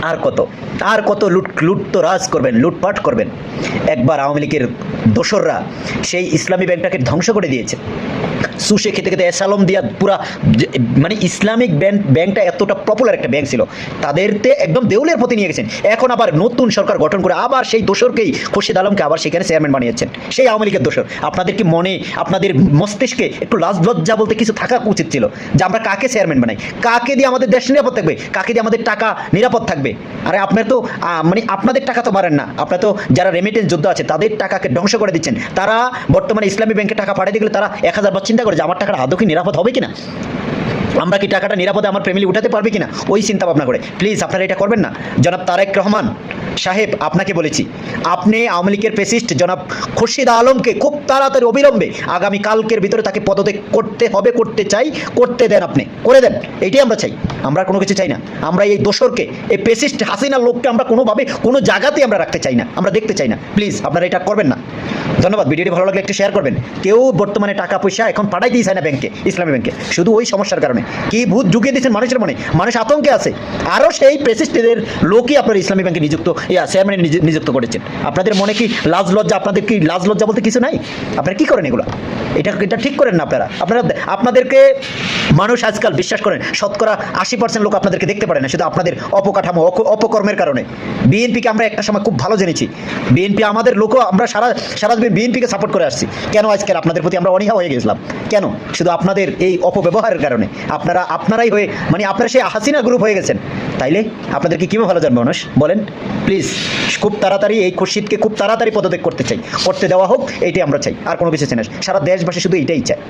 আর কত আর কত লুটতরাজ করবেন, লুটপাট করবেন। একবার আওয়ামী লীগের দোসররা সেই ইসলামী ব্যাংকটাকে ধ্বংস করে দিয়েছে। সুশে খেতে খেতে এসালম দিয়া পুরা মানে ইসলামিক ব্যাংকটা এতটা পপুলার একটা ব্যাংক ছিল, তাদেরতে একদম দেউলের প্রতি নিয়ে গেছেন। এখন আবার নতুন সরকার গঠন করে আবার সেই দোসরকেই, খুরশিদ আলমকে আবার সেখানে চেয়ারম্যান বানিয়েছেন, সেই আওয়ামী লীগের দোসর। আপনাদের কি মনে, আপনাদের মস্তিষ্কে একটু লাজ লজ্জা বলতে কিছু থাকা উচিত ছিল যে আমরা কাকে চেয়ারম্যান বানাই, কাকে দিয়ে আমাদের দেশ নিরাপদ থাকবে, কাকে দিয়ে আমাদের টাকা নিরাপদ থাকবে? আরে আপনার তো মানে আপনাদের টাকা তো মারেন না, আপনার তো যারা রেমিটেন্স যোদ্ধা আছে তাদের টাকাকে ধ্বংস করে দিচ্ছেন। তারা বর্তমানে ইসলামী ব্যাংকে টাকা পাঠিয়ে দিলে তারা 1000 বার চিন্তা করে যে আমার টাকাটা আদৌ কি নিরাপদ হবে কিনা, আমরা কি টাকাটা নিরাপদে আমার ফ্যামিলি উঠাতে পারবে কিনা, ওই চিন্তা ভাবনা করে। প্লিজ আপনারা এটা করবেন না। জনাব তারেক রহমান সাহেব, আপনাকে বলেছি, আপনি আওয়ামী লীগের প্রেসিস্ট জনাব খুরশিদ আলমকে খুব তাড়াতাড়ি অবিলম্বে আগামী কালকের ভিতরে তাকে পদত্যাগ করতে হবে, করতে চাই, করতে দেন, আপনি করে দেন। এইটাই আমরা চাই, আমরা কোনো কিছু চাই না। আমরা এই দোসরকে, এই প্রেসিস্ট হাসিনার লোককে আমরা কোনোভাবে কোনো জায়গাতেই আমরা রাখতে চাই না, আমরা দেখতে চাই না। প্লিজ আপনারা এটা করবেন না। ধন্যবাদ। ভিডিওটি ভালো লাগলে একটু শেয়ার করবেন। কেউ বর্তমানে টাকা পয়সা এখন পাঠাইতেই চায় না ব্যাংকে, ইসলামী ব্যাংকে, শুধু ওই সমস্যার কারণে। কি ভূত ঢুকিয়ে দিচ্ছেন মানুষের মনে, মানুষ আতঙ্কে আছে। আরও সেই প্রেসিস্টের লোকই আপনার ইসলামী ব্যাংকে নিযুক্ত, চেয়ারম্যানে নিযুক্ত করেছেন। আপনাদের মনে কি লাজ লজ্জা, আপনাদের কি লাজ লজ্জা বলতে কিছু নাই? আপনারা কি করেন এগুলো? এটা ঠিক করেন না আপনারা। আপনাদেরকে মানুষ আজকাল বিশ্বাস করেন, শতকরা 80% লোক আপনাদেরকে দেখতে পারে না, শুধু আপনাদের অপকাঠামো, অপকর্মের কারণে। বিএনপিকে আমরা একটা সময় খুব ভালো জেনেছি, বিএনপি আমাদের লোকও, আমরা সারা বিএনপিকে সাপোর্ট করে আসছি। কেন আজকাল আপনাদের প্রতি আমরা অনীহা হয়ে গেছিলাম? কেন? শুধু আপনাদের এই অপব্যবহারের কারণে। আপনারাই হয়ে, মানে আপনারা সেই হাসিনা গ্রুপ হয়ে গেছেন। তাইলে আপনাদেরকে কীভাবে ভালো জানবে মানুষ বলেন? প্লিজ খুব তাড়াতাড়ি এই খুরশিদকে খুব তাড়াতাড়ি পদত্যাগ করতে চাই, করতে দেওয়া হোক, এইটাই আমরা চাই, আর কোনো কিছু চাই না। সারা দেশবাসী শুধু এইটাই চায়।